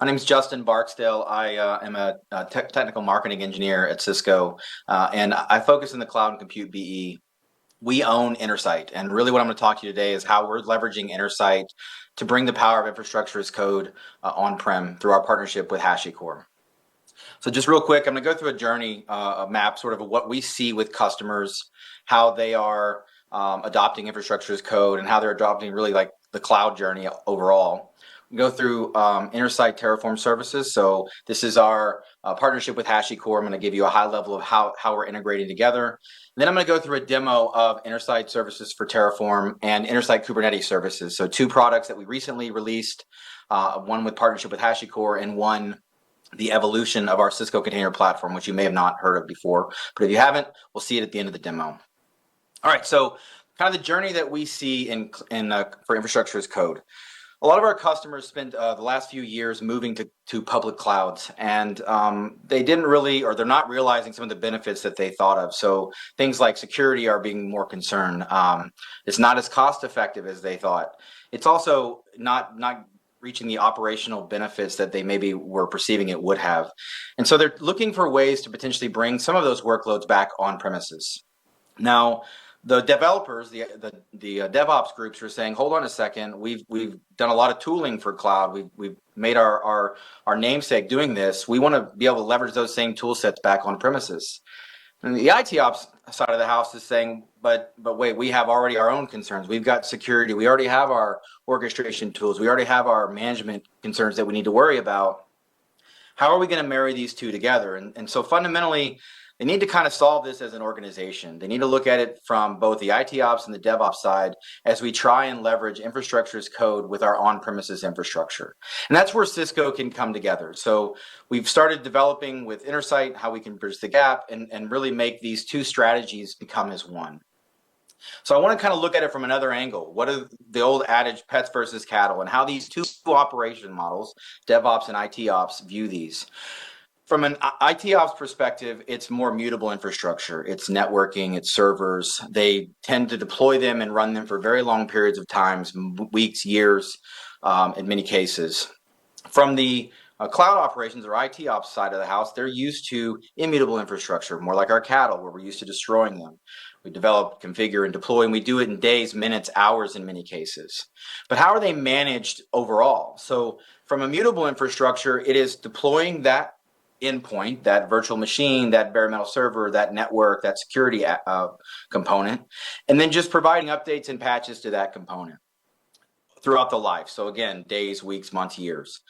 My name is Justin Barksdale. I am a technical marketing engineer at Cisco, and I focus in the cloud and compute BE. We own InnerSite, and really what I'm going to talk to you today is how we're leveraging InnerSite to bring the power of infrastructure as code on-prem through our partnership with HashiCorp. So just real quick, I'm going to go through a journey, a map, sort of what we see with customers, how they are adopting infrastructure as code, and how they're adopting really like the cloud journey overall. We go through InnerSite Terraform services. So this is our partnership with HashiCorp. I'm going to give you a high level of how we're integrating together. And then I'm going to go through a demo of InnerSite services for Terraform and InnerSite Kubernetes services. So two products that we recently released, one with partnership with HashiCorp and one the evolution of our Cisco container platform, which you may have not heard of before. But if you haven't, we'll see it at the end of the demo. All right, so kind of the journey that we see for infrastructure as code. A lot of our customers spent the last few years moving to public clouds, and they didn't really, or they're not realizing some of the benefits that they thought of. So things like security are being more concerned. It's not as cost effective as they thought. It's also not reaching the operational benefits that they maybe were perceiving it would have. And so they're looking for ways to potentially bring some of those workloads back on premises. Now, the developers, the DevOps groups are saying, hold on a second, we've done a lot of tooling for cloud. We've made our namesake doing this. We want to be able to leverage those same tool sets back on premises. And the IT ops side of the house is saying, but wait, we have already our own concerns. We've got security. We already have our orchestration tools. We already have our management concerns that we need to worry about. How are we going to marry these two together? And so fundamentally, they need to kind of solve this as an organization. They need to look at it from both the IT ops and the DevOps side as we try and leverage infrastructure as code with our on-premises infrastructure. And that's where Cisco can come together. So we've started developing with InnerSite how we can bridge the gap and really make these two strategies become as one. So I want to kind of look at it from another angle. What are the old adage, pets versus cattle, and how these two operation models, DevOps and IT ops, view these. From an IT ops perspective, it's more mutable infrastructure. It's networking, it's servers. They tend to deploy them and run them for very long periods of times, weeks, years, in many cases. From the cloud operations or IT ops side of the house, they're used to immutable infrastructure, more like our cattle, where we're used to destroying them. We develop, configure, and deploy, and we do it in days, minutes, hours in many cases. But how are they managed overall? So from a mutable infrastructure, it is deploying that endpoint, that virtual machine, that bare metal server, that network, that security component, and then just providing updates and patches to that component throughout the life. So again, days, weeks, months, years.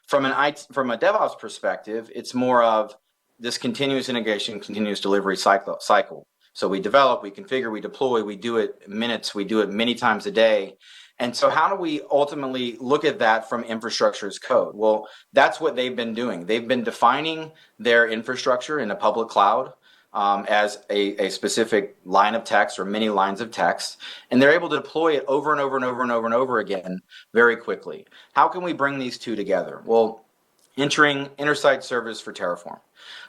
From a DevOps perspective, it's more of this continuous integration, continuous delivery cycle. So we develop, we configure, we deploy, we do it minutes, we do it many times a day. And so how do we ultimately look at that from infrastructure as code? Well, that's what they've been doing. They've been defining their infrastructure in a public cloud as a specific line of text or many lines of text, and they're able to deploy it over and over and over and over and over again very quickly. How can we bring these two together? Well, entering InnerSite service for Terraform.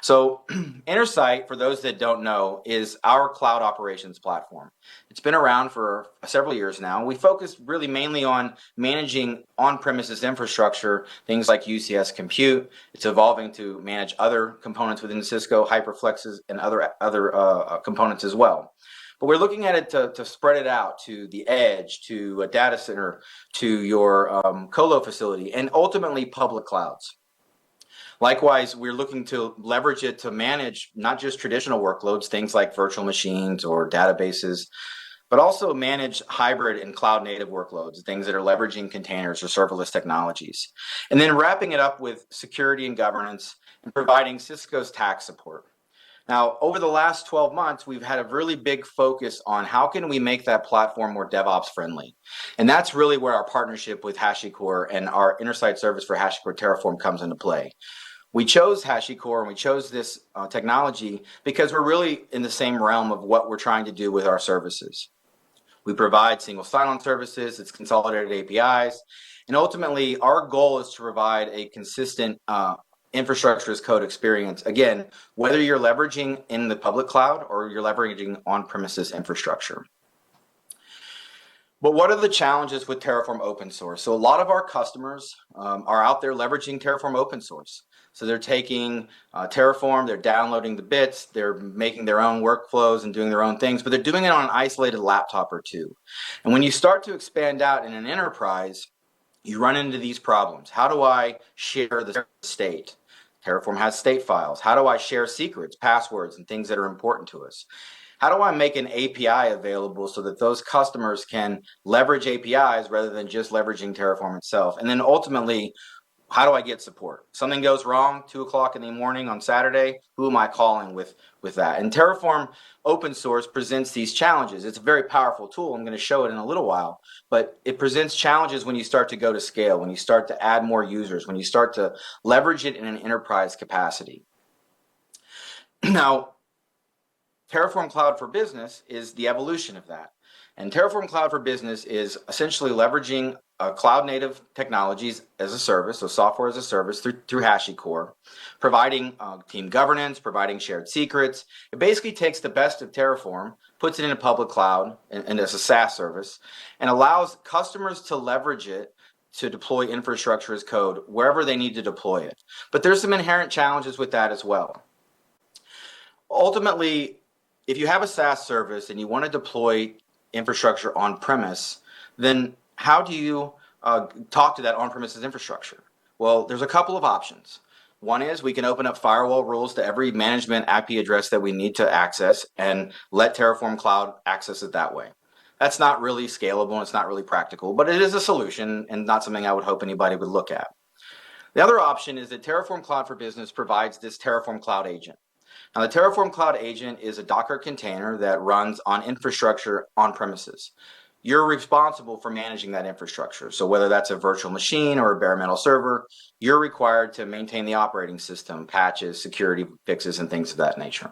So InnerSite, for those that don't know, is our cloud operations platform. It's been around for several years now. We focus really mainly on managing on-premises infrastructure, things like UCS compute. It's evolving to manage other components within Cisco, hyperflexes, and other components as well. But we're looking at it to spread it out to the edge, to a data center, to your colo facility, and ultimately public clouds. Likewise, we're looking to leverage it to manage not just traditional workloads, things like virtual machines or databases, but also manage hybrid and cloud native workloads, things that are leveraging containers or serverless technologies. And then wrapping it up with security and governance and providing Cisco's tax support. Now, over the last 12 months, we've had a really big focus on how can we make that platform more DevOps friendly. And that's really where our partnership with HashiCorp and our InnerSite service for HashiCorp Terraform comes into play. We chose HashiCorp and we chose this technology because we're really in the same realm of what we're trying to do with our services. We provide single sign-on services, it's consolidated APIs, and ultimately our goal is to provide a consistent infrastructure as code experience. Again, whether you're leveraging in the public cloud or you're leveraging on-premises infrastructure. But what are the challenges with Terraform open source? So a lot of our customers are out there leveraging Terraform open source. So they're taking Terraform, they're downloading the bits, they're making their own workflows and doing their own things, but they're doing it on an isolated laptop or two. And when you start to expand out in an enterprise, you run into these problems. How do I share the state? Terraform has state files. How do I share secrets, passwords, and things that are important to us? How do I make an API available so that those customers can leverage APIs rather than just leveraging Terraform itself? And then ultimately, how do I get support? Something goes wrong, 2 o'clock in the morning on Saturday, who am I calling with that? And Terraform open source presents these challenges. It's a very powerful tool. I'm going to show it in a little while, but it presents challenges when you start to go to scale, when you start to add more users, when you start to leverage it in an enterprise capacity. Now, Terraform Cloud for Business is the evolution of that. And Terraform Cloud for Business is essentially leveraging cloud-native technologies as a service, so software as a service through HashiCorp, providing team governance, providing shared secrets. It basically takes the best of Terraform, puts it in a public cloud and as a SaaS service, and allows customers to leverage it to deploy infrastructure as code wherever they need to deploy it. But there's some inherent challenges with that as well. Ultimately, if you have a SaaS service and you want to deploy infrastructure on premise, then how do you talk to that on-premises infrastructure? Well, there's a couple of options. One is we can open up firewall rules to every management IP address that we need to access and let Terraform Cloud access it that way. That's not really scalable and it's not really practical, but it is a solution and not something I would hope anybody would look at. The other option is that Terraform Cloud for Business provides this Terraform Cloud Agent. Now, the Terraform Cloud Agent is a Docker container that runs on infrastructure on premises. You're responsible for managing that infrastructure. So whether that's a virtual machine or a bare metal server, you're required to maintain the operating system, patches, security fixes, and things of that nature.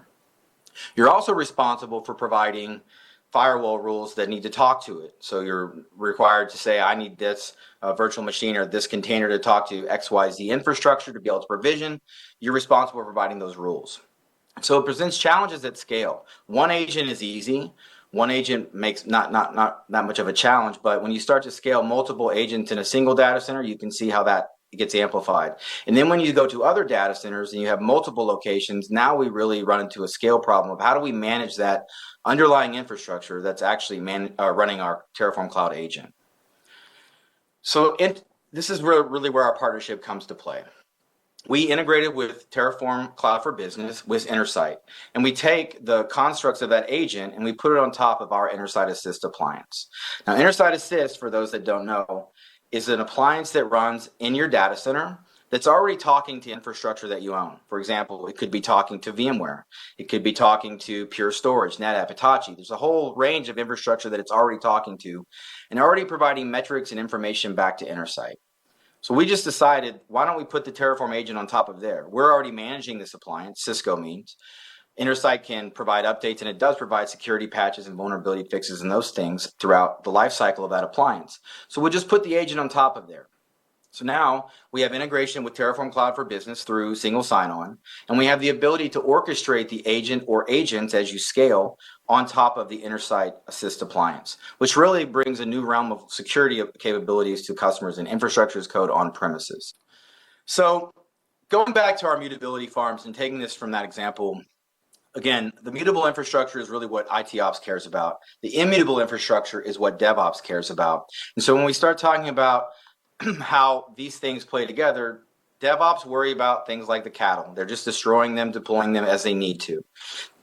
You're also responsible for providing firewall rules that need to talk to it. So you're required to say, I need this virtual machine or this container to talk to XYZ infrastructure to be able to provision. You're responsible for providing those rules. So it presents challenges at scale. One agent is easy. One agent makes not much of a challenge, but when you start to scale multiple agents in a single data center, you can see how that gets amplified. And then when you go to other data centers and you have multiple locations, now we really run into a scale problem of how do we manage that underlying infrastructure that's actually running our Terraform Cloud Agent. So this is really where our partnership comes to play. We integrated with Terraform Cloud for Business with InnerSite, and we take the constructs of that agent and we put it on top of our InnerSite Assist appliance. Now, InnerSite Assist, for those that don't know, is an appliance that runs in your data center that's already talking to infrastructure that you own. For example, it could be talking to VMware. It could be talking to Pure Storage, NetApp, Hitachi. There's a whole range of infrastructure that it's already talking to and already providing metrics and information back to InnerSite. So we just decided, why don't we put the Terraform agent on top of there? We're already managing this appliance, Cisco means. InnerSite can provide updates, and it does provide security patches and vulnerability fixes and those things throughout the life cycle of that appliance. So we'll just put the agent on top of there. So now we have integration with Terraform Cloud for Business through single sign-on, and we have the ability to orchestrate the agent or agents as you scale on top of the InnerSite Assist appliance, which really brings a new realm of security capabilities to customers in infrastructure as code on premises. So going back to our mutability farms and taking this from that example, again, the mutable infrastructure is really what IT ops cares about. The immutable infrastructure is what DevOps cares about. And so when we start talking about how these things play together, DevOps worry about things like the cattle. They're just destroying them, deploying them as they need to.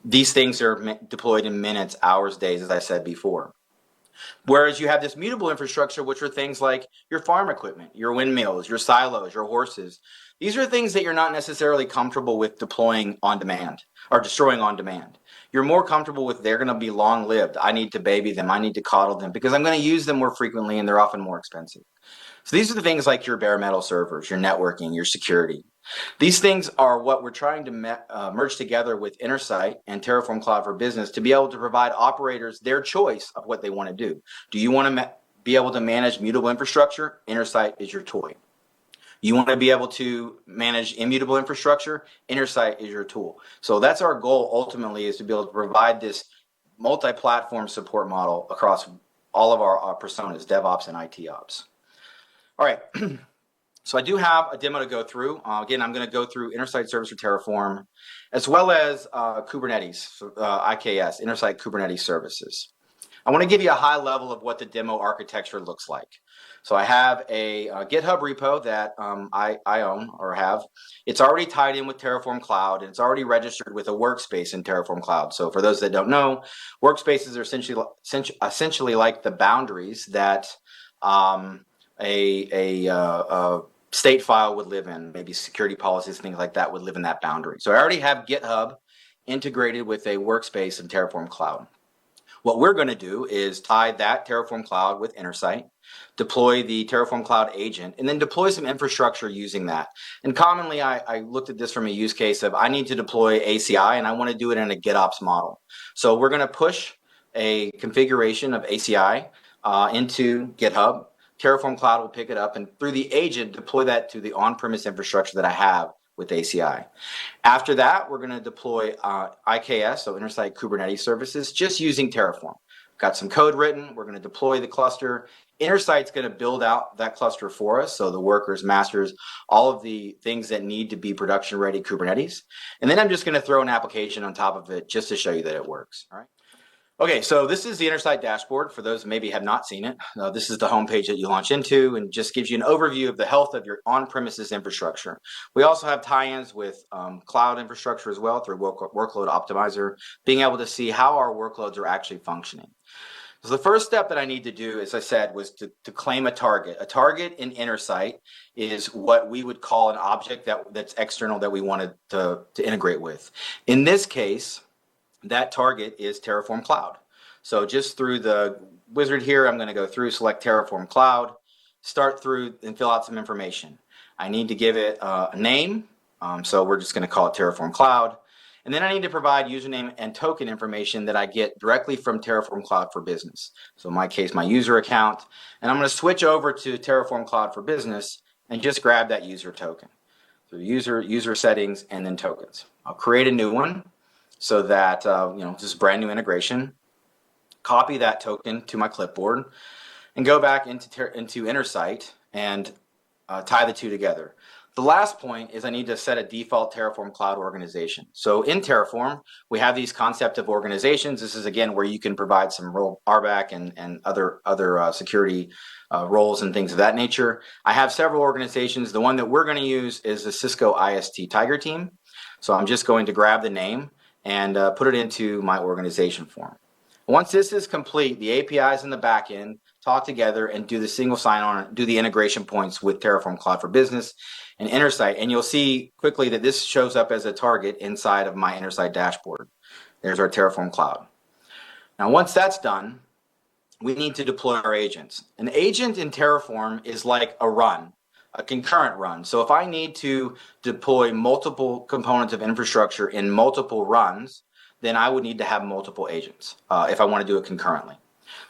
These things are deployed in minutes, hours, days, as I said before. Whereas you have this mutable infrastructure, which are things like your farm equipment, your windmills, your silos, your horses. These are things that you're not necessarily comfortable with deploying on demand or destroying on demand. You're more comfortable with they're going to be long-lived. I need to baby them. I need to coddle them because I'm going to use them more frequently and they're often more expensive. So these are the things like your bare metal servers, your networking, your security. These things are what we're trying to merge together with InnerSite and Terraform Cloud for Business to be able to provide operators their choice of what they want to do. Do you want to be able to manage mutable infrastructure? InnerSite is your toy. You want to be able to manage immutable infrastructure? InnerSite is your tool. So that's our goal ultimately, is to be able to provide this multi-platform support model across all of our personas, DevOps and IT Ops. All right. So I do have a demo to go through. Again, I'm going to go through InnerSite Service for Terraform, as well as Kubernetes, IKS, InnerSite Kubernetes Services. I want to give you a high level of what the demo architecture looks like. So I have a GitHub repo that I own or have. It's already tied in with Terraform Cloud, and it's already registered with a workspace in Terraform Cloud. So for those that don't know, workspaces are essentially like the boundaries that a state file would live in, maybe security policies, things like that would live in that boundary. So I already have GitHub integrated with a workspace in Terraform Cloud. What we're going to do is tie that Terraform Cloud with InnerSite, deploy the Terraform Cloud agent, and then deploy some infrastructure using that. And commonly, I looked at this from a use case of I need to deploy ACI, and I want to do it in a GitOps model. So we're going to push a configuration of ACI into GitHub. Terraform Cloud will pick it up, and through the agent, deploy that to the on-premise infrastructure that I have with ACI. After that, we're going to deploy IKS, so InnerSite Kubernetes Services, just using Terraform. Got some code written. We're going to deploy the cluster. InnerSite's going to build out that cluster for us, so the workers, masters, all of the things that need to be production-ready Kubernetes. And then I'm just going to throw an application on top of it just to show you that it works. All right. Okay, so this is the InnerSite Dashboard. For those who maybe have not seen it, this is the homepage that you launch into and just gives you an overview of the health of your on-premises infrastructure. We also have tie-ins with cloud infrastructure as well through Workload Optimizer, being able to see how our workloads are actually functioning. So the first step that I need to do, as I said, was to claim a target. A target in InnerSite is what we would call an object that's external that we wanted to integrate with. In this case, that target is Terraform Cloud. So just through the wizard here, I'm going to go through, select Terraform Cloud, start through and fill out some information. I need to give it a name. So we're just going to call it Terraform Cloud. And then I need to provide username and token information that I get directly from Terraform Cloud for Business. So in my case, my user account. And I'm going to switch over to Terraform Cloud for Business and just grab that user token. So user settings and then tokens. I'll create a new one. So that, this is brand new integration, copy that token to my clipboard and go back into InnerSite and tie the two together. The last point is I need to set a default Terraform Cloud organization. So in Terraform, we have these concept of organizations. This is, again, where you can provide some role RBAC and other security roles and things of that nature. I have several organizations. The one that we're going to use is the Cisco IST Tiger Team. So I'm just going to grab the name and put it into my organization form. Once this is complete, the APIs in the back end talk together and do the single sign-on, do the integration points with Terraform Cloud for Business and InnerSite. And you'll see quickly that this shows up as a target inside of my InnerSite dashboard. There's our Terraform Cloud. Now, once that's done, we need to deploy our agents. An agent in Terraform is like a run, a concurrent run. So if I need to deploy multiple components of infrastructure in multiple runs, then I would need to have multiple agents if I want to do it concurrently.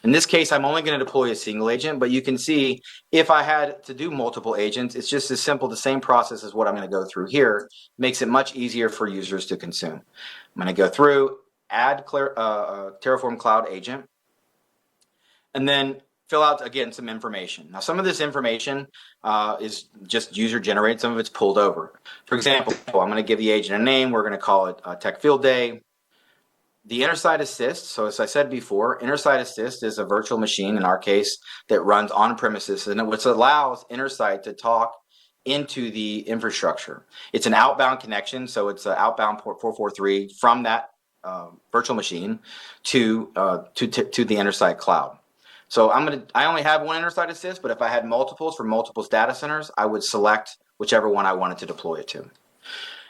In this case, I'm only going to deploy a single agent, but you can see if I had to do multiple agents, it's just as simple, the same process as what I'm going to go through here. Makes it much easier for users to consume. I'm going to go through, add Terraform Cloud agent, and then fill out, again, some information. Now, some of this information is just user-generated. Some of it's pulled over. For example, I'm going to give the agent a name. We're going to call it Tech Field Day. The InnerSite Assist, so as I said before, InnerSite Assist is a virtual machine, in our case, that runs on-premises, and which allows InnerSite to talk into the infrastructure. It's an outbound connection, so it's an outbound port 443 from that virtual machine to the InnerSite cloud. So I only have one InnerSite Assist, but if I had multiples for multiple data centers, I would select whichever one I wanted to deploy it to.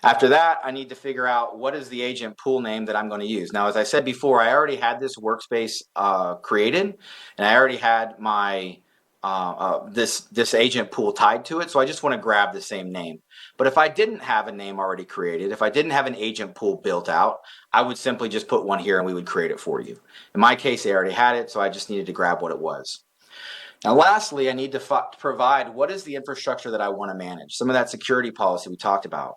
After that, I need to figure out what is the agent pool name that I'm going to use. Now, as I said before, I already had this workspace created, and I already had my this agent pool tied to it, so I just want to grab the same name. But if I didn't have a name already created, if I didn't have an agent pool built out, I would simply just put one here and we would create it for you. In my case, they already had it, so I just needed to grab what it was. Now, lastly, I need to provide what is the infrastructure that I want to manage. Some of that security policy we talked about.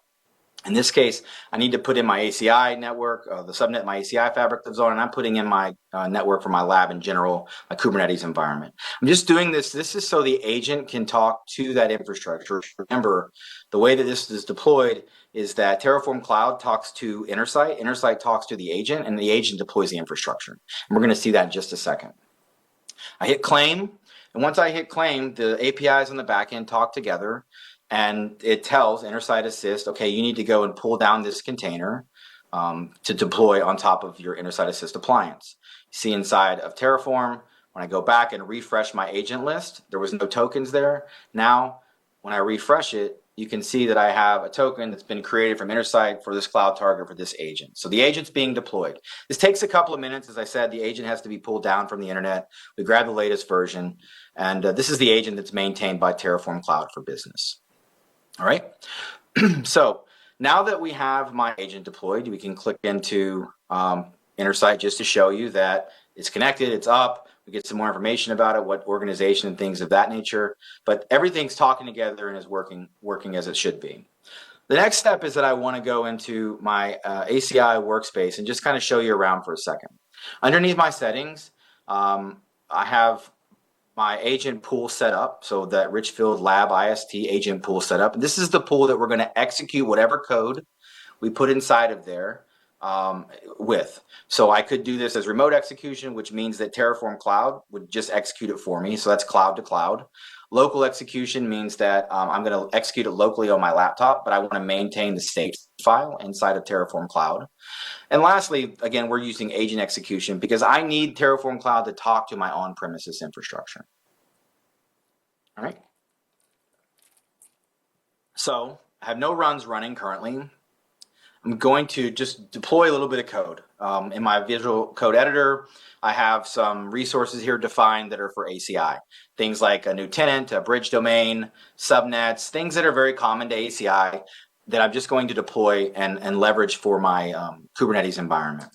In this case, I need to put in my ACI network, the subnet my ACI fabric lives on, and I'm putting in my network for my lab in general, my Kubernetes environment. I'm just doing this. This is so the agent can talk to that infrastructure. Remember, the way that this is deployed is that Terraform Cloud talks to InnerSite, InnerSite talks to the agent, and the agent deploys the infrastructure. And we're going to see that in just a second. I hit claim, and once I hit claim, the APIs on the back end talk together, and it tells InnerSite Assist, okay, you need to go and pull down this container to deploy on top of your InnerSite Assist appliance. You see inside of Terraform, when I go back and refresh my agent list, there was no tokens there. Now, when I refresh it, you can see that I have a token that's been created from InnerSite for this cloud target for this agent. So the agent's being deployed. This takes a couple of minutes. As I said, the agent has to be pulled down from the internet. We grab the latest version, and this is the agent that's maintained by Terraform Cloud for Business. All right, so now that we have my agent deployed, we can click into InnerSite just to show you that it's connected, it's up. We get some more information about it, what organization and things of that nature. But everything's talking together and is working as it should be. The next step is that I want to go into my ACI workspace and just kind of show you around for a second. Underneath my settings, I have my agent pool set up, so that Richfield Lab IST agent pool set up. And this is the pool that we're going to execute whatever code we put inside of there with. So I could do this as remote execution, which means that Terraform Cloud would just execute it for me. So that's cloud to cloud. Local execution means that I'm going to execute it locally on my laptop, but I want to maintain the state file inside of Terraform Cloud. And lastly, again, we're using agent execution because I need Terraform Cloud to talk to my on-premises infrastructure. All right. So I have no runs running currently. I'm going to just deploy a little bit of code. In my Visual Code Editor, I have some resources here defined that are for ACI. Things like a new tenant, a bridge domain, subnets, things that are very common to ACI that I'm just going to deploy and leverage for my Kubernetes environment.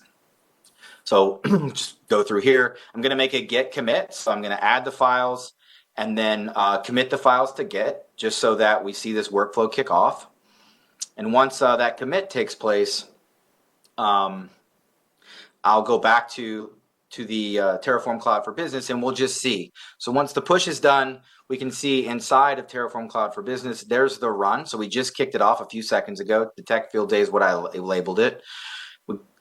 So just go through here. I'm going to make a git commit. So I'm going to add the files and then commit the files to Git just so that we see this workflow kick off. And once that commit takes place, I'll go back to the Terraform Cloud for Business and we'll just see. So once the push is done, we can see inside of Terraform Cloud for Business, there's the run. So we just kicked it off a few seconds ago. Detect field day is what I labeled it.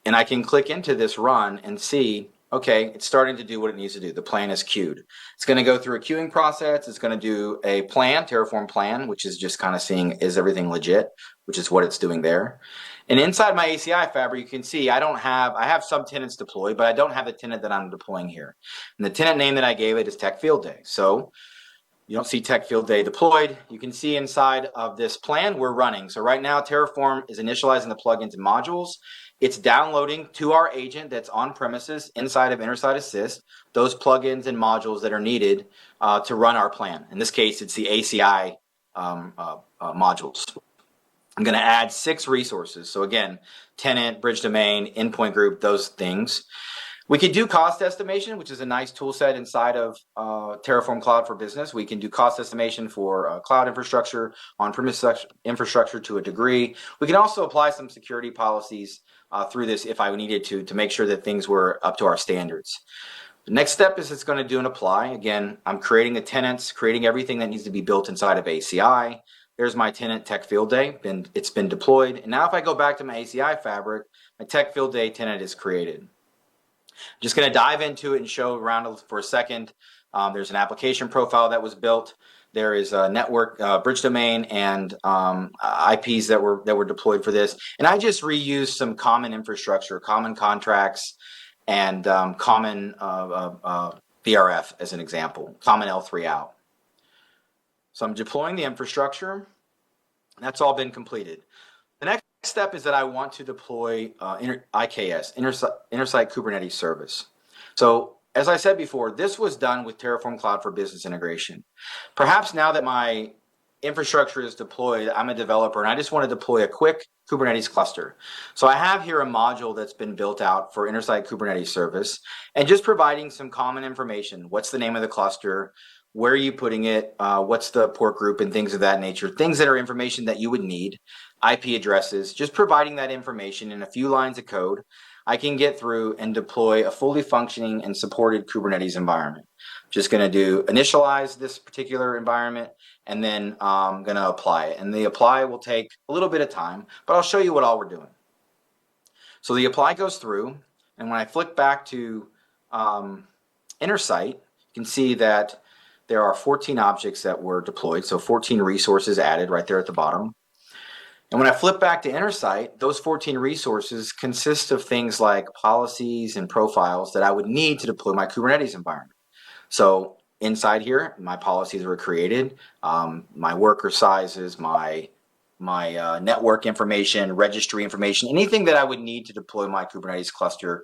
And I can click into this run and see, okay, it's starting to do what it needs to do. The plan is queued. It's going to go through a queuing process. It's going to do a plan, Terraform plan, which is just kind of seeing, is everything legit, which is what it's doing there. And inside my ACI fabric, you can see I have some tenants deployed, but I don't have the tenant that I'm deploying here. And the tenant name that I gave it is Tech Field Day. So you don't see Tech Field Day deployed. You can see inside of this plan, we're running. So right now, Terraform is initializing the plugins and modules. It's downloading to our agent that's on premises inside of InnerSite Assist, those plugins and modules that are needed to run our plan. In this case, it's the ACI modules. I'm going to add 6 resources. So again, tenant, bridge domain, endpoint group, those things. We could do cost estimation, which is a nice tool set inside of Terraform Cloud for Business. We can do cost estimation for cloud infrastructure, on-premise infrastructure to a degree. We can also apply some security policies through this if I needed to make sure that things were up to our standards. The next step is it's going to do an apply. Again, I'm creating the tenants, creating everything that needs to be built inside of ACI. There's my tenant Tech Field Day, and it's been deployed. And now if I go back to my ACI fabric, my Tech Field Day tenant is created. I'm just going to dive into it and show around for a second. There's an application profile that was built. There is a network bridge domain and IPs that were deployed for this. And I just reused some common infrastructure, common contracts, and common VRF as an example, common L3 out. So I'm deploying the infrastructure. That's all been completed. The next step is that I want to deploy IKS, InnerSite Kubernetes Service. So as I said before, this was done with Terraform Cloud for Business integration. Perhaps now that my infrastructure is deployed, I'm a developer and I just want to deploy a quick Kubernetes cluster. So I have here a module that's been built out for InnerSite Kubernetes Service and just providing some common information. What's the name of the cluster? Where are you putting it? What's the port group and things of that nature? Things that are information that you would need IP addresses, just providing that information in a few lines of code, I can get through and deploy a fully functioning and supported Kubernetes environment. Just going to do initialize this particular environment, and then I'm going to apply it. And the apply will take a little bit of time, but I'll show you what all we're doing. So the apply goes through, and when I flick back to InnerSite, you can see that there are 14 objects that were deployed, so 14 resources added right there at the bottom. And when I flip back to InnerSite, those 14 resources consist of things like policies and profiles that I would need to deploy my Kubernetes environment. So inside here, my policies were created, my worker sizes, my network information, registry information, anything that I would need to deploy my Kubernetes cluster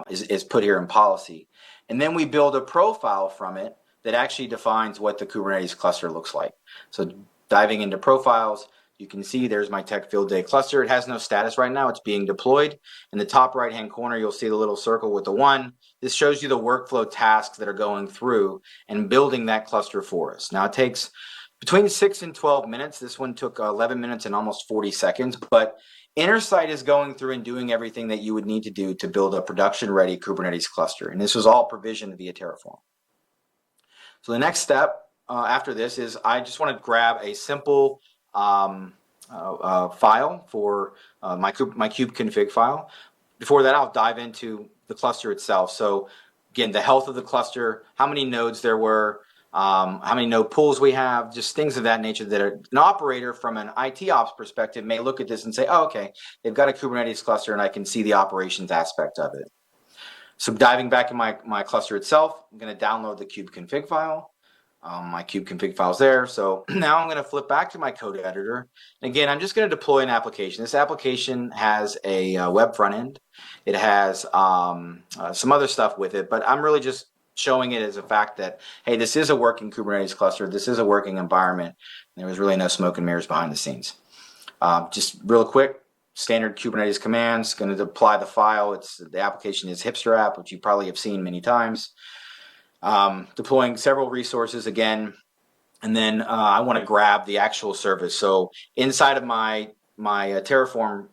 is put here in policy. And then we build a profile from it that actually defines what the Kubernetes cluster looks like. So diving into profiles, you can see there's my tech field day cluster. It has no status right now. It's being deployed. In the top right-hand corner, you'll see the little circle with the 1. This shows you the workflow tasks that are going through and building that cluster for us. Now, it takes between 6 and 12 minutes. This one took 11 minutes and almost 40 seconds, but InnerSite is going through and doing everything that you would need to do to build a production-ready Kubernetes cluster, and this was all provisioned via Terraform. So the next step after this is I just want to grab a simple file for my kubeconfig file. Before that, I'll dive into the cluster itself. So again, the health of the cluster, how many nodes there were, how many node pools we have, just things of that nature that an operator from an IT ops perspective may look at this and say, oh, okay, they've got a Kubernetes cluster and I can see the operations aspect of it. So diving back in my cluster itself, I'm going to download the kubeconfig file. My kubeconfig file's there. So now I'm going to flip back to my code editor. And again, I'm just going to deploy an application. This application has a web front end. It has some other stuff with it, but I'm really just showing it as a fact that, hey, this is a working Kubernetes cluster. This is a working environment. There was really no smoke and mirrors behind the scenes. Just real quick, standard Kubernetes commands, going to apply the file. The application is hipster app, which you probably have seen many times. Deploying several resources again, and then I want to grab the actual service. So inside of my Terraform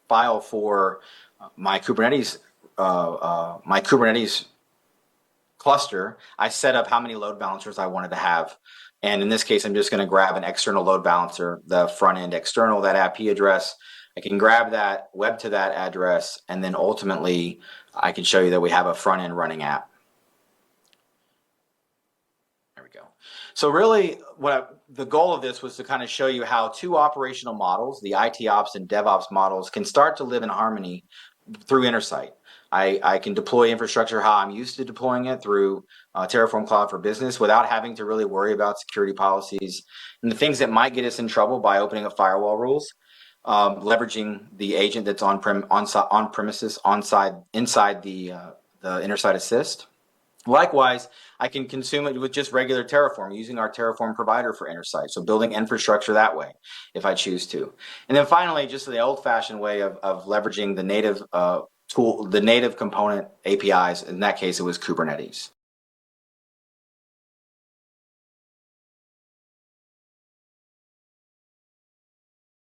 file for my Kubernetes cluster, I set up how many load balancers I wanted to have. And in this case, I'm just going to grab an external load balancer, the front end external, that IP address. I can grab that, web to that address, and then ultimately I can show you that we have a front end running app. So really, the goal of this was to kind of show you how two operational models, the IT ops and DevOps models, can start to live in harmony through InnerSite. I can deploy infrastructure how I'm used to deploying it through Terraform Cloud for Business without having to really worry about security policies and the things that might get us in trouble by opening up firewall rules, leveraging the agent that's on-premises, inside the InnerSite Assist. Likewise, I can consume it with just regular Terraform, using our Terraform provider for InnerSite, so building infrastructure that way if I choose to. And then finally, just the old-fashioned way of leveraging the native component APIs. In that case, it was Kubernetes.